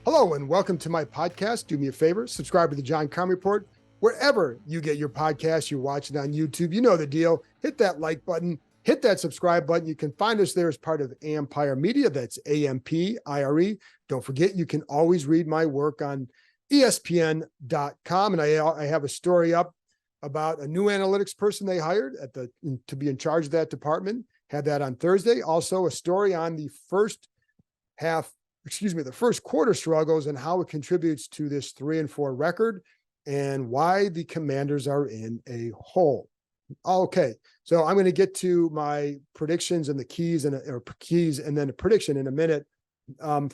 Hello and welcome to my podcast. Do me a favor, subscribe to the John Keim Report. Wherever you get your podcast, you're watching on YouTube, you know the deal. Hit that like button, hit that subscribe button. You can find us there as part of Empire Media. That's AMPIRE. Don't forget, you can always read my work on ESPN.com. And I have a story up about a new analytics person they hired to be in charge of that department. Had that on Thursday. Also, a story on the first quarter struggles and how it contributes to this 3-4 record and why the Commanders are in a hole. Okay, so I'm going to get to my predictions and the keys and then a prediction in a minute.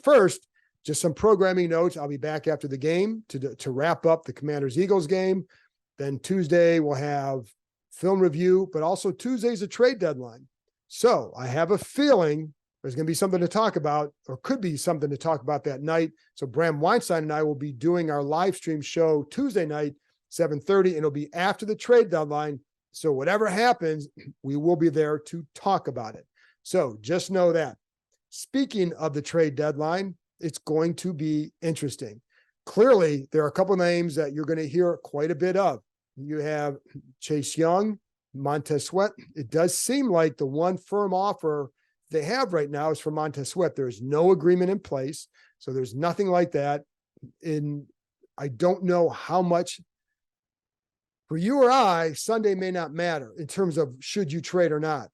First, just some programming notes. I'll be back after the game to wrap up the Commanders-Eagles game. Then Tuesday we'll have film review, but also Tuesday's a trade deadline. So I have a feeling there's going to be something to talk about, or could be something to talk about that night. So Bram Weinstein and I will be doing our live stream show Tuesday night, 7:30, and it'll be after the trade deadline. So whatever happens, we will be there to talk about it. So just know that. Speaking of the trade deadline, it's going to be interesting. Clearly, there are a couple of names that you're going to hear quite a bit of. You have Chase Young, Montez Sweat. It does seem like the one firm offer they have right now is for Montez Sweat. There is no agreement in place. So there's nothing like that. I don't know how much for you or I, Sunday may not matter in terms of should you trade or not.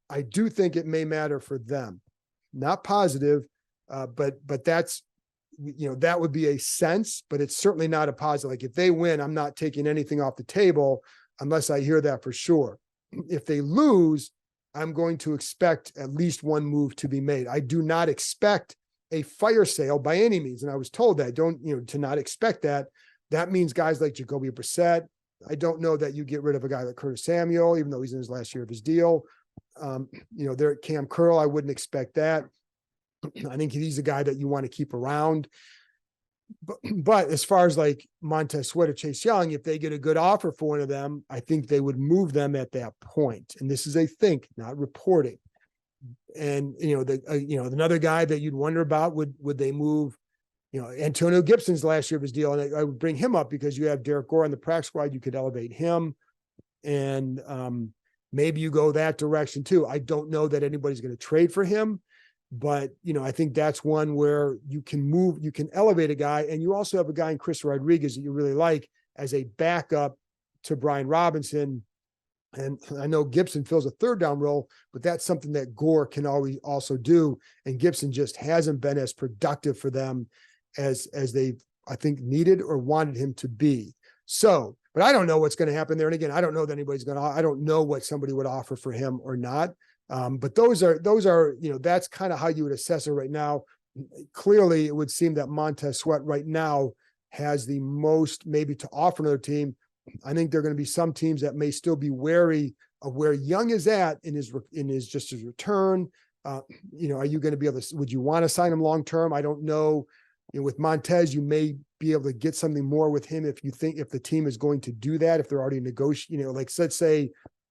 I do think it may matter for them. Not positive, but that's, that would be a sense, but it's certainly not a positive. Like if they win, I'm not taking anything off the table unless I hear that for sure. If they lose, I'm going to expect at least one move to be made. I do not expect a fire sale by any means. And I was told that to not expect that. That means guys like Jacoby Brissett. I don't know that you get rid of a guy like Curtis Samuel, even though he's in his last year of his deal. They're at Cam Curl. I wouldn't expect that. I think he's a guy that you want to keep around. But as far as like Montez Sweat or Chase Young, if they get a good offer for one of them, I think they would move them at that point. And this is a think, not reporting. And another guy that you'd wonder about would they move? Antonio Gibson's last year of his deal, and I would bring him up because you have Derek Gore on the practice squad. You could elevate him, and maybe you go that direction too. I don't know that anybody's going to trade for him. But, I think that's one where you can elevate a guy. And you also have a guy in Chris Rodriguez that you really like as a backup to Brian Robinson. And I know Gibson fills a third down role, but that's something that Gore can always also do. And Gibson just hasn't been as productive for them as they, I think, needed or wanted him to be. So, but I don't know what's going to happen there. And again, I don't know that I don't know what somebody would offer for him or not. But those are, that's kind of how you would assess it right now. Clearly, it would seem that Montez Sweat right now has the most maybe to offer another team. I think there are going to be some teams that may still be wary of where Young is at in his return. Are you going to be able to? Would you want to sign him long term? I don't know. With Montez, you may be able to get something more with him if the team is going to do that. If they're already negotiating, like let's say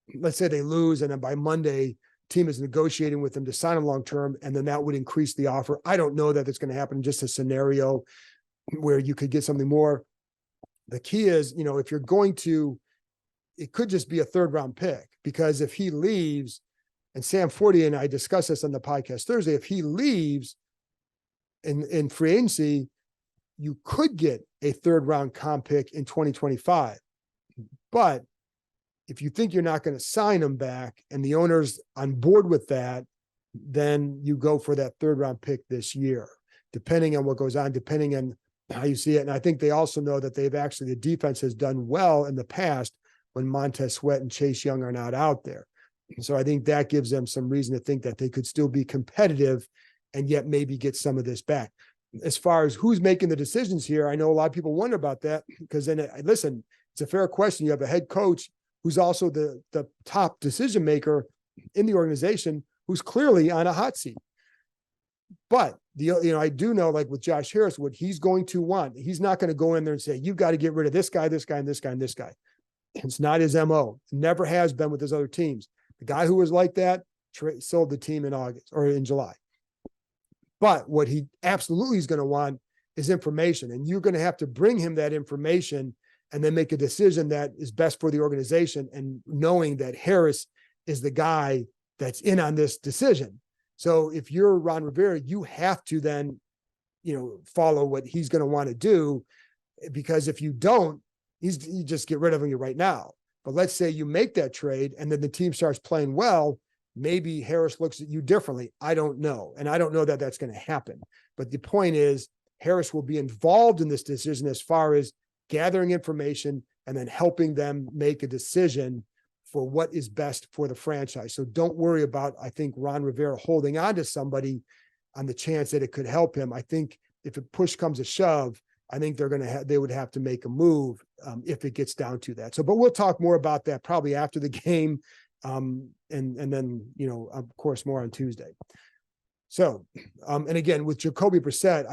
they lose and then by Monday, team is negotiating with them to sign him long-term, and then that would increase the offer. I don't know that it's going to happen. Just a scenario where you could get something more. The key is, if you're going to, it could just be a third-round pick, because if he leaves, and Sam Fortier and I discussed this on the podcast Thursday, if he leaves in free agency, you could get a third-round comp pick in 2025. But if you think you're not going to sign him back and the owner's on board with that, then you go for that third round pick this year, depending on what goes on, depending on how you see it. And I think they also know that the defense has done well in the past when Montez Sweat and Chase Young are not out there. And so I think that gives them some reason to think that they could still be competitive and yet maybe get some of this back. As far as who's making the decisions here, I know a lot of people wonder about that, because then, listen, it's a fair question. You have a head coach who's also the top decision maker in the organization, who's clearly on a hot seat. But I do know, like with Josh Harris, what he's going to want. He's not going to go in there and say, you've got to get rid of this guy, this guy, and this guy, and this guy. It's not his MO. Never has been with his other teams. The guy who was like that sold the team in August or in July. But what he absolutely is going to want is information, and you're going to have to bring him that information and then make a decision that is best for the organization, and knowing that Harris is the guy that's in on this decision. So if you're Ron Rivera, you have to then, follow what he's going to want to do, because if you don't, you just get rid of him right now. But let's say you make that trade and then the team starts playing well, maybe Harris looks at you differently. I don't know. And I don't know that that's going to happen. But the point is, Harris will be involved in this decision as far as gathering information and then helping them make a decision for what is best for the franchise. So don't worry about, I think, Ron Rivera holding on to somebody on the chance that it could help him. I think if a push comes to shove, I think they would have to make a move if it gets down to that. So, but we'll talk more about that probably after the game. And then, of course, more on Tuesday. So, and again, with Jacoby Brissett,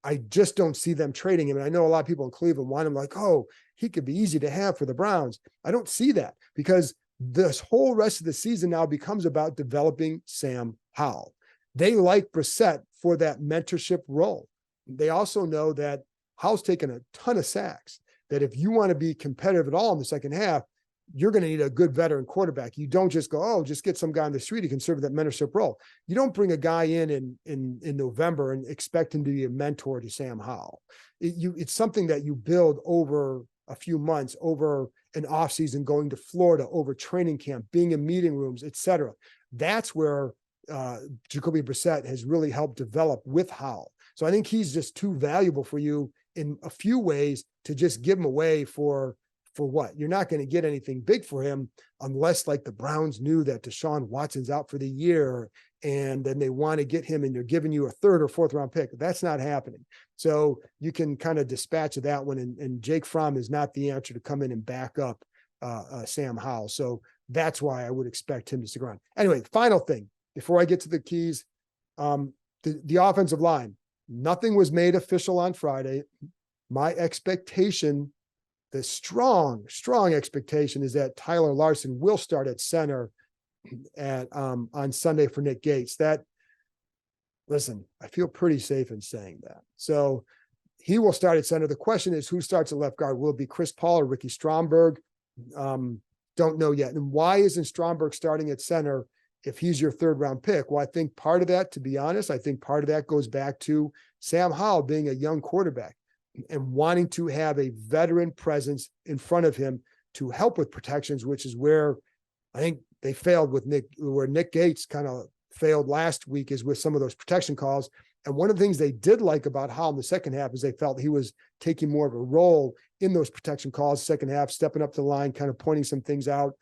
I just don't see them trading him. And I know a lot of people in Cleveland want him, like, oh, he could be easy to have for the Browns. I don't see that, because this whole rest of the season now becomes about developing Sam Howell. They like Brissett for that mentorship role. They also know that Howell's taken a ton of sacks, that if you want to be competitive at all in the second half, you're going to need a good veteran quarterback. You don't just go, oh, just get some guy on the street who can serve that mentorship role. You don't bring a guy in November and expect him to be a mentor to Sam Howell. It's something that you build over a few months, over an offseason, going to Florida, over training camp, being in meeting rooms, et cetera. That's where Jacoby Brissett has really helped develop with Howell. So I think he's just too valuable for you in a few ways to just give him away for what? You're not going to get anything big for him unless, like, the Browns knew that Deshaun Watson's out for the year and then they want to get him and they're giving you a third or fourth round pick. That's not happening. So you can kind of dispatch of that one. And Jake Fromm is not the answer to come in and back up Sam Howell. So that's why I would expect him to stick around. Anyway, final thing before I get to the keys, the offensive line. Nothing was made official on Friday. My expectation, the strong expectation, is that Tyler Larsen will start at center on Sunday for Nick Gates. Listen, I feel pretty safe in saying that. So he will start at center. The question is, who starts at left guard? Will it be Chris Paul or Ricky Stromberg? Don't know yet. And why isn't Stromberg starting at center if he's your third round pick? Well, I think part of that, to be honest, part of that goes back to Sam Howell being a young quarterback and wanting to have a veteran presence in front of him to help with protections, which is where I think they failed with where Nick Gates kind of failed last week, is with some of those protection calls. And one of the things they did like about Howell in the second half is they felt he was taking more of a role in those protection calls, second half, stepping up to the line, kind of pointing some things out.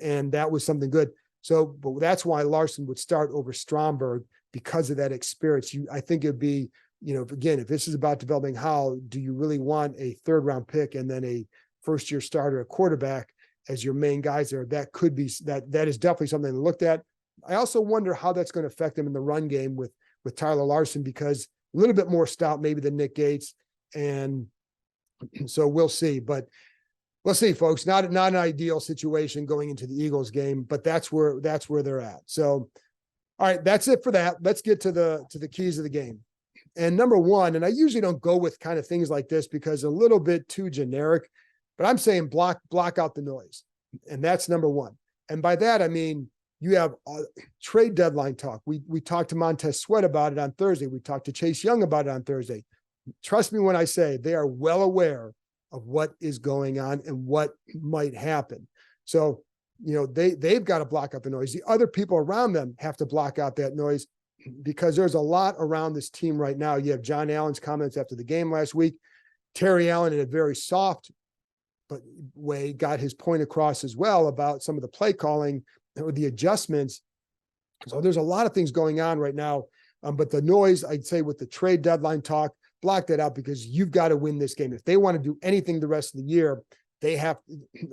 And that was something good. So, but that's why Larsen would start over Stromberg, because of that experience. I think it'd be, again, if this is about developing Howell, do you really want a third round pick and then a first year starter, a quarterback as your main guys there? That could be, that is definitely something they looked at. I also wonder how that's going to affect them in the run game with Tyler Larsen, because a little bit more stout maybe than Nick Gates. And so we'll see, but we'll see, folks. Not an ideal situation going into the Eagles game, but that's where they're at. So, all right, that's it for that. Let's get to the keys of the game. And number one, and I usually don't go with kind of things like this because a little bit too generic, but I'm saying block out the noise. And that's number one. And by that, I mean, you have trade deadline talk. We talked to Montez Sweat about it on Thursday. We talked to Chase Young about it on Thursday. Trust me when I say they are well aware of what is going on and what might happen. So, they've got to block out the noise. The other people around them have to block out that noise, because there's a lot around this team right now. You have John Allen's comments after the game last week. Terry Allen, in a very soft way, got his point across as well about some of the play calling or the adjustments. So there's a lot of things going on right now. But the noise, I'd say, with the trade deadline talk, block that out, because you've got to win this game. If they want to do anything the rest of the year, they have,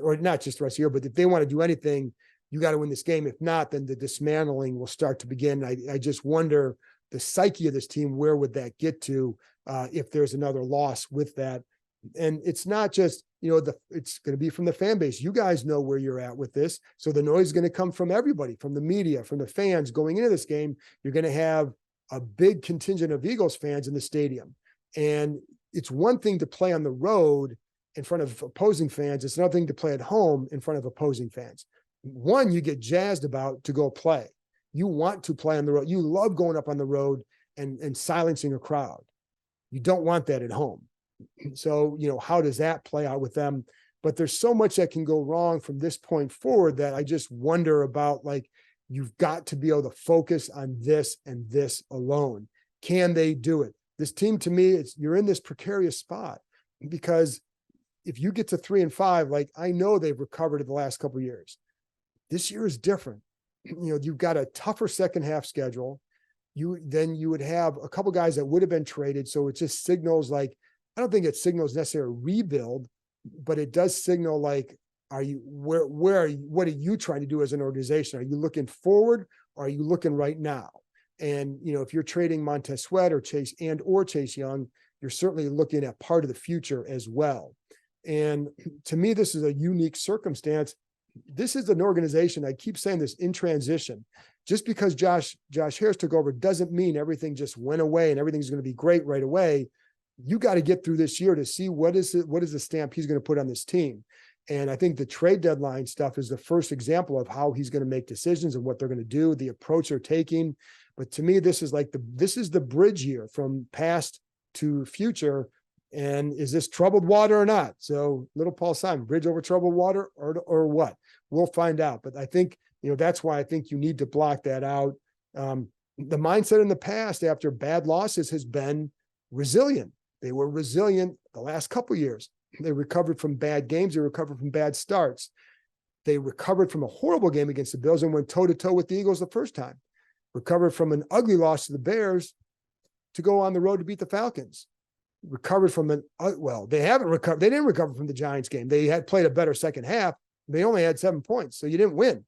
or not just the rest of the year, but if they want to do anything, you got to win this game. If not, then the dismantling will start to begin. I just wonder the psyche of this team, where would that get to if there's another loss with that? And it's not just, it's going to be from the fan base. You guys know where you're at with this. So the noise is going to come from everybody, from the media, from the fans going into this game. You're going to have a big contingent of Eagles fans in the stadium. And it's one thing to play on the road in front of opposing fans. It's another thing to play at home in front of opposing fans. One, you get jazzed about to go play. You want to play on the road. You love going up on the road and silencing a crowd. You don't want that at home. So, how does that play out with them? But there's so much that can go wrong from this point forward that I just wonder about, like, you've got to be able to focus on this and this alone. Can they do it? This team, to me, you're in this precarious spot, because if you get to 3-5, like, I know they've recovered in the last couple of years. This year is different. You've got a tougher second half schedule. Then you would have a couple guys that would have been traded. So it just signals, like, I don't think it signals necessarily a rebuild, but it does signal, like, where are you, what are you trying to do as an organization? Are you looking forward, or are you looking right now? And, if you're trading Montez Sweat or Chase Young, you're certainly looking at part of the future as well. And to me, this is a unique circumstance. This is an organization, I keep saying this, in transition. Just because Josh Harris took over doesn't mean everything just went away and everything's going to be great right away. You got to get through this year to see what is the stamp he's going to put on this team. And I think the trade deadline stuff is the first example of how he's going to make decisions and what they're going to do, the approach they're taking. But to me, this is the bridge year from past to future. And is this troubled water or not? So little Paul Simon, bridge over troubled water or what? We'll find out. But I think, that's why I think you need to block that out. The mindset in the past after bad losses has been resilient. They were resilient the last couple of years. They recovered from bad games. They recovered from bad starts. They recovered from a horrible game against the Bills and went toe-to-toe with the Eagles the first time. Recovered from an ugly loss to the Bears to go on the road to beat the Falcons. Recovered from they haven't recovered. They didn't recover from the Giants game. They had played a better second half. They only had 7 points, so you didn't win.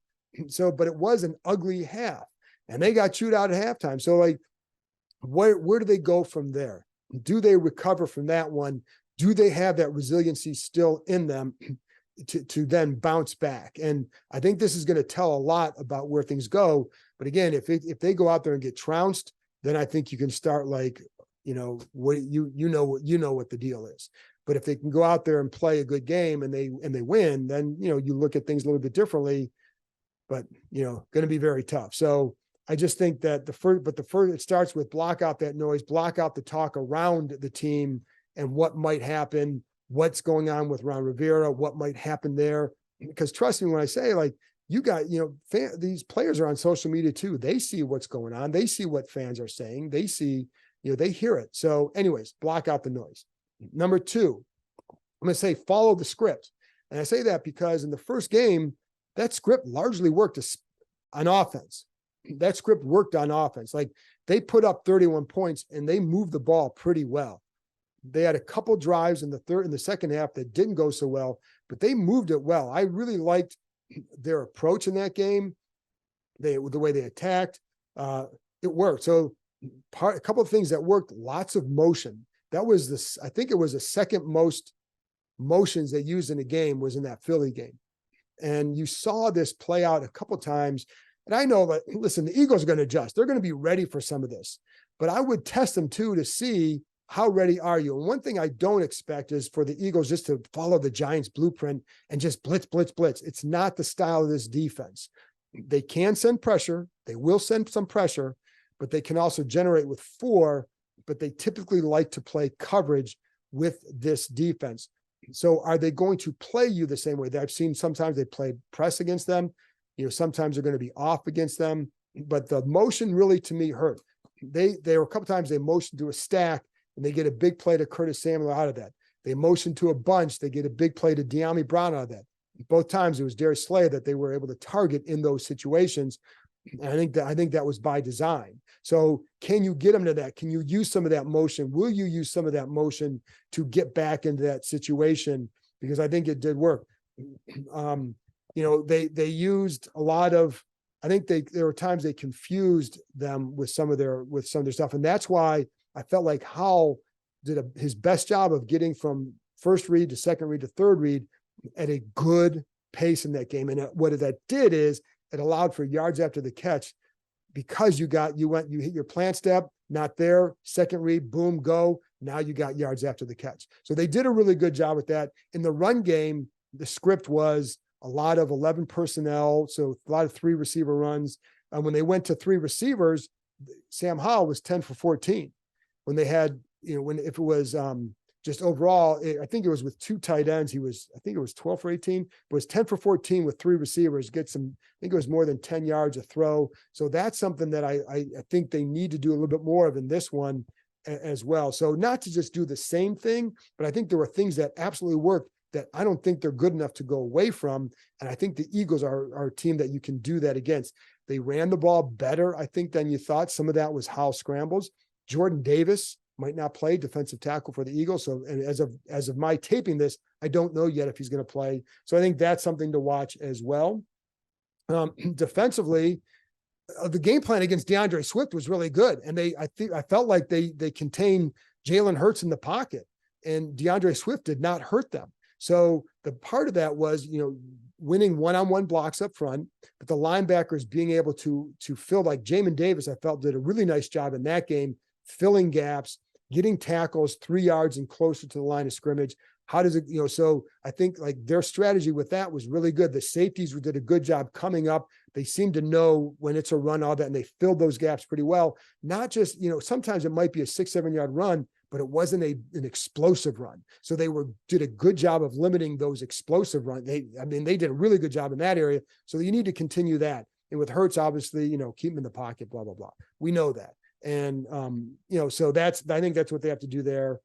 But it was an ugly half, and they got chewed out at halftime. So, like, where do they go from there? Do they recover from that one? Do they have that resiliency still in them to then bounce back? And I think this is going to tell a lot about where things go. But again, if they go out there and get trounced, then I think you can start, like, what the deal is. But if they can go out there and play a good game and they win, then you look at things a little bit differently. But going to be very tough. So I just think that it starts with block out that noise, block out the talk around the team and what might happen, what's going on with Ron Rivera, what might happen there. Because trust me when I say, like, you got, these players are on social media too. They see what's going on. They see what fans are saying. They see, they hear it. So anyways, block out the noise. Number 2, I'm going to say follow the script. And I say that because in the first game, that script largely worked on offense. That script worked on offense. Like, they put up 31 points and they moved the ball pretty well. They had a couple drives in the second half that didn't go so well, but they moved it well. I really liked their approach in that game. The way they attacked, it worked. So a couple of things that worked, lots of motion. That was I think it was the second most motions they used in a game was in that Philly game. And you saw this play out a couple of times. And I know that, listen, the Eagles are going to adjust. They're going to be ready for some of this. But I would test them too to see how ready are you. And one thing I don't expect is for the Eagles just to follow the Giants blueprint and just blitz, blitz, blitz. It's not the style of this defense. They can send pressure. They will send some pressure, but they can also generate with 4, but they typically like to play coverage with this defense. So are they going to play you the same way? I've seen sometimes they play press against them. Sometimes they're going to be off against them, but the motion really, to me, hurt. They were a couple times they motioned to a stack and they get a big play to Curtis Samuel out of that. They motioned to a bunch. They get a big play to De'Ami Brown out of that. Both times it was Darius Slay that they were able to target in those situations. And I think that was by design. So can you get them to that? Can you use some of that motion? Will you use some of that motion to get back into that situation? Because I think it did work. They used a lot of, I think there were times they confused them with some of their stuff. And that's why I felt like Howell did his best job of getting from first read to second read to third read at a good pace in that game. And what that did is it allowed for yards after the catch because you hit your plant step, not there, second read, boom, go. Now you got yards after the catch. So they did a really good job with that. In the run game, the script was a lot of 11 personnel, so a lot of 3 receiver runs. And when they went to 3 receivers, Sam Howell was 10 for 14. When they had, if it was just overall, I think it was with 2 tight ends, I think it was 12 for 18, but it was 10 for 14 with 3 receivers, I think it was more than 10 yards a throw. So that's something that I think they need to do a little bit more of in this one as well. So not to just do the same thing, but I think there were things that absolutely worked that I don't think they're good enough to go away from. And I think the Eagles are a team that you can do that against. They ran the ball better, I think, than you thought. Some of that was Howell scrambles. Jordan Davis might not play, defensive tackle for the Eagles. So, and as of my taping this, I don't know yet if he's going to play. So I think that's something to watch as well. Defensively, the game plan against DeAndre Swift was really good. And I felt like they contained Jalen Hurts in the pocket, and DeAndre Swift did not hurt them. So the part of that was, winning one-on-one blocks up front, but the linebackers being able to fill, like Jamin Davis, I felt did a really nice job in that game, filling gaps, getting tackles 3 yards and closer to the line of scrimmage. How does it, so I think like their strategy with that was really good. The safeties did a good job coming up. They seem to know when it's a run, all that, and they filled those gaps pretty well. Not just, sometimes it might be a 6-7 yard run, but it wasn't an explosive run. So they did a good job of limiting those explosive runs. They did a really good job in that area. So you need to continue that. And with Hurts, obviously, keep him in the pocket, blah, blah, blah. We know that. And, so I think that's what they have to do there.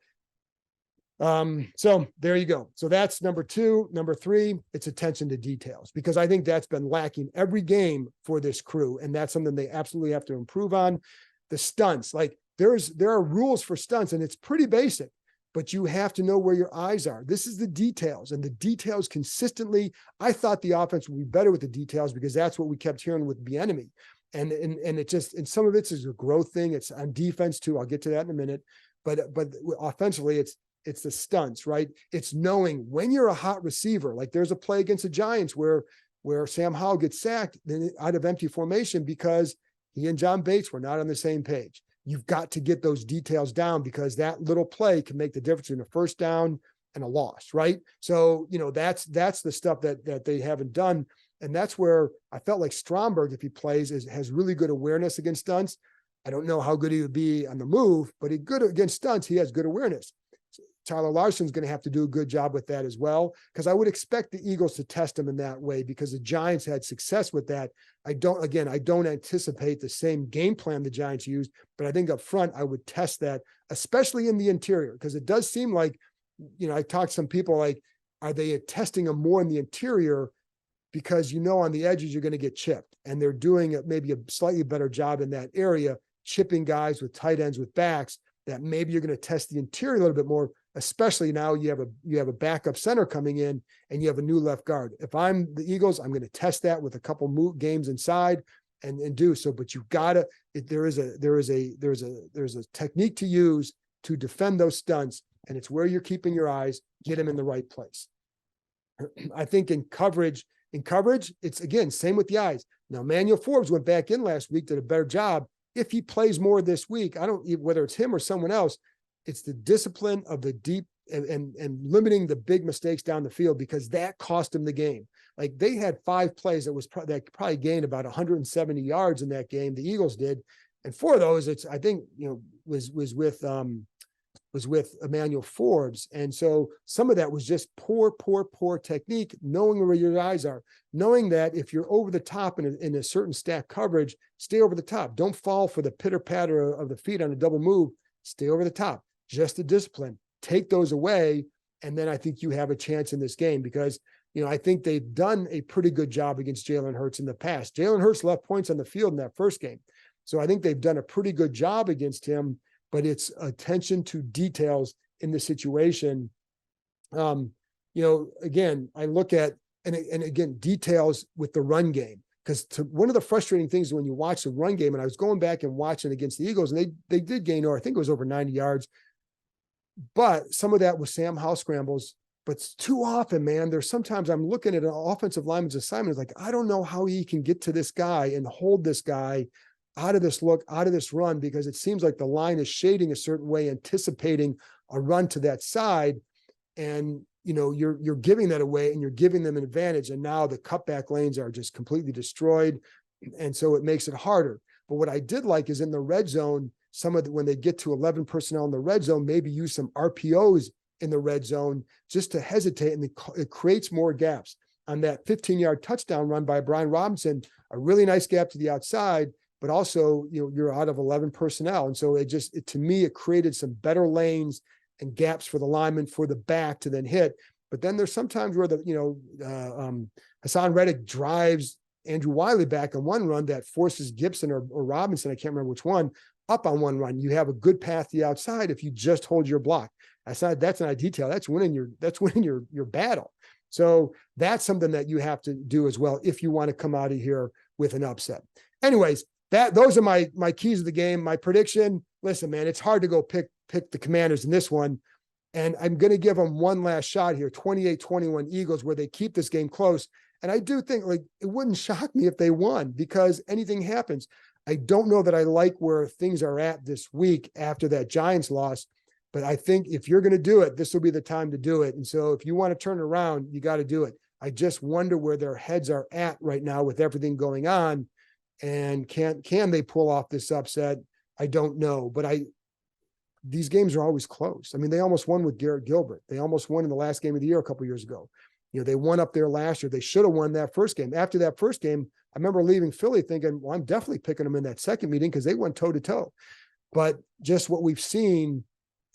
So there you go. So that's number 2. Number 3, it's attention to details, because I think that's been lacking every game for this crew. And that's something they absolutely have to improve on. The stunts, like there are rules for stunts, and it's pretty basic, but you have to know where your eyes are. This is the details, and the details consistently. I thought the offense would be better with the details, because that's what we kept hearing with Bieniemy. And it just, and some of it is a growth thing. It's on defense too. I'll get to that in a minute, but offensively, it's the stunts, right? It's knowing when you're a hot receiver. Like there's a play against the Giants where Sam Howell gets sacked out of empty formation because he and John Bates were not on the same page. You've got to get those details down, because that little play can make the difference in a first down and a loss, right? So, that's the stuff that they haven't done. And that's where I felt like Stromberg, if he plays, has really good awareness against stunts. I don't know how good he would be on the move, but he's good against stunts. He has good awareness. Tyler Larson's going to have to do a good job with that as well, because I would expect the Eagles to test him in that way, because the Giants had success with that. I don't anticipate the same game plan the Giants used, but I think up front, I would test that, especially in the interior, because it does seem like, I talked to some people like, are they testing him more in the interior? Because, on the edges, you're going to get chipped, and they're doing maybe a slightly better job in that area, chipping guys with tight ends, with backs, that maybe you're going to test the interior a little bit more, especially now you have a backup center coming in and you have a new left guard. If I'm the Eagles, I'm going to test that with a couple games inside and do so. But you've got to, there is a technique to use to defend those stunts, and it's where you're keeping your eyes, get them in the right place. I think in coverage, it's again, same with the eyes. Now, Emmanuel Forbes went back in last week, did a better job. If he plays more this week, whether it's him or someone else, it's the discipline of the deep and limiting the big mistakes down the field, because that cost them the game. Like they had 5 plays that probably gained about 170 yards in that game. The Eagles did, and 4 of those, I think was with Emmanuel Forbes. And so some of that was just poor technique, knowing where your eyes are, knowing that if you're over the top in a certain stack coverage, stay over the top. Don't fall for the pitter patter of the feet on a double move. Stay over the top. Just the discipline. Take those away, and then I think you have a chance in this game, because I think they've done a pretty good job against Jalen Hurts in the past. Jalen Hurts left points on the field in that first game, so I think they've done a pretty good job against him. But it's attention to details in the situation. Again, I look at and again details with the run game, because one of the frustrating things when you watch the run game, and I was going back and watching against the Eagles, and they did gain, or I think it was over 90 yards. But some of that was Sam Howell scrambles. But too often, man, there's sometimes I'm looking at an offensive lineman's assignment. It's like, I don't know how he can get to this guy and hold this guy out of this look, out of this run, because it seems like the line is shading a certain way, anticipating a run to that side. And, you're giving that away and you're giving them an advantage. And now the cutback lanes are just completely destroyed. And so it makes it harder. But what I did like is in the red zone, when they get to 11 personnel in the red zone, maybe use some RPOs in the red zone just to hesitate. And it creates more gaps. On that 15-yard touchdown run by Brian Robinson, a really nice gap to the outside, but also, you're out of 11 personnel. And so to me, it created some better lanes and gaps for the lineman for the back to then hit. But then there's sometimes where Hassan Reddick drives Andrew Wiley back on one run that forces Gibson or Robinson, I can't remember which one, up on one run. You have a good path to the outside if you just hold your block. That's not a detail. That's winning your battle. So that's something that you have to do as well if you want to come out of here with an upset. Anyways, those are my keys of the game. My prediction, listen, man, it's hard to go pick the Commanders in this one. And I'm going to give them one last shot here, 28-21 Eagles, where they keep this game close. And I do think it wouldn't shock me if they won because anything happens. I don't know that I like where things are at this week after that Giants loss, but I think if you're going to do it, this will be the time to do it. And so if you want to turn it around, you got to do it. I just wonder where their heads are at right now with everything going on. And can they pull off this upset? I don't know, but these games are always close. I mean, they almost won with Garrett Gilbert. They almost won in the last game of the year a couple of years ago. They won up there last year. They should have won that first game. After that first game, I remember leaving Philly thinking, well, I'm definitely picking them in that second meeting because they went toe to toe. But just what we've seen,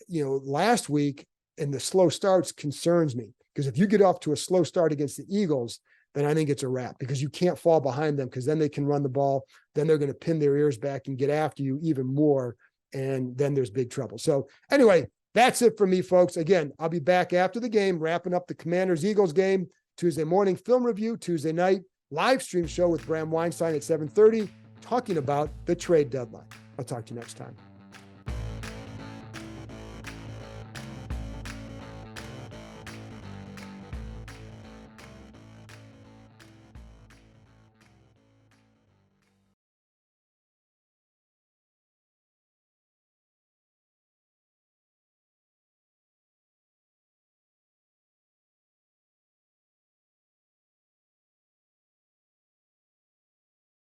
last week and the slow starts concerns me, because if you get off to a slow start against the Eagles, then I think it's a wrap because you can't fall behind them because then they can run the ball. Then they're going to pin their ears back and get after you even more. And then there's big trouble. So anyway, that's it for me, folks. Again, I'll be back after the game, wrapping up the Commanders-Eagles game, Tuesday morning film review, Tuesday night live stream show with Bram Weinstein at 7:30, talking about the trade deadline. I'll talk to you next time.